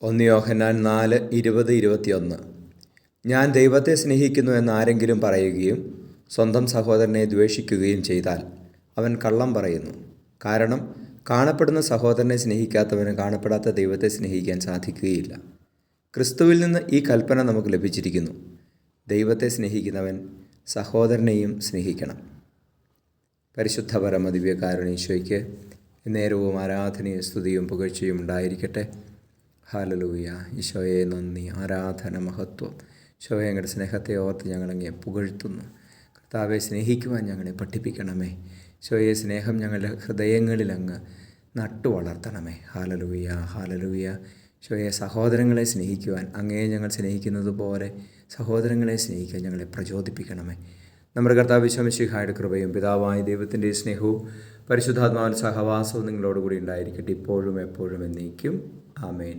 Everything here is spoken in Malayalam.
1 യോഹന്നാൻ 4:20-21. ഞാൻ ദൈവത്തെ സ്നേഹിക്കുന്നു എന്ന് ആരെങ്കിലും പറയുകയും സ്വന്തം സഹോദരനെ ദ്വേഷിക്കുകയും ചെയ്താൽ അവൻ കള്ളം പറയുന്നു. കാരണം കാണപ്പെടുന്ന സഹോദരനെ സ്നേഹിക്കാത്തവന് കാണപ്പെടാത്ത ദൈവത്തെ സ്നേഹിക്കാൻ സാധിക്കുകയില്ല. ക്രിസ്തുവിൽ നിന്ന് ഈ കൽപ്പന നമുക്ക് ലഭിച്ചിരിക്കുന്നു: ദൈവത്തെ സ്നേഹിക്കുന്നവൻ സഹോദരനെയും സ്നേഹിക്കണം. പരിശുദ്ധ പരമ ദിവ്യകാരുണ്യ നേരവും ആരാധനയും സ്തുതിയും പുകഴ്ചയും ഉണ്ടായിരിക്കട്ടെ. ഹല്ലേലൂയ. ഈശോയെ നന്ദി, ആരാധന, മഹത്വം. ഈശോയെ ഞങ്ങളുടെ സ്നേഹത്തെ ഓർത്ത് ഞങ്ങളങ്ങേ പുകഴ്ത്തുന്നു. കർത്താവെ, സ്നേഹിക്കുവാൻ ഞങ്ങളെ പഠിപ്പിക്കണമേ. ഈശോയെ, സ്നേഹം ഞങ്ങളുടെ ഹൃദയങ്ങളിൽ അങ്ങ് നട്ടു വളർത്തണമേ. Hallelujah, hallelujah. ഈശോയെ, സഹോദരങ്ങളെ സ്നേഹിക്കുവാൻ അങ്ങയെ ഞങ്ങൾ സ്നേഹിക്കുന്നത് പോലെ സഹോദരങ്ങളെ സ്നേഹിക്കാൻ ഞങ്ങളെ പ്രചോദിപ്പിക്കണമേ. നമ്മുടെ കർത്താവ് ഈശോ മിശിഹായുടെ കൃപയും പിതാവായ ദൈവത്തിൻ്റെ സ്നേഹവും പരിശുദ്ധാത്മാവിൻ്റെ സഹവാസവും നിങ്ങളോടുകൂടി ഉണ്ടായിരിക്കട്ടെ, ഇപ്പോഴും എപ്പോഴും എന്നേക്കും. ആമേൻ.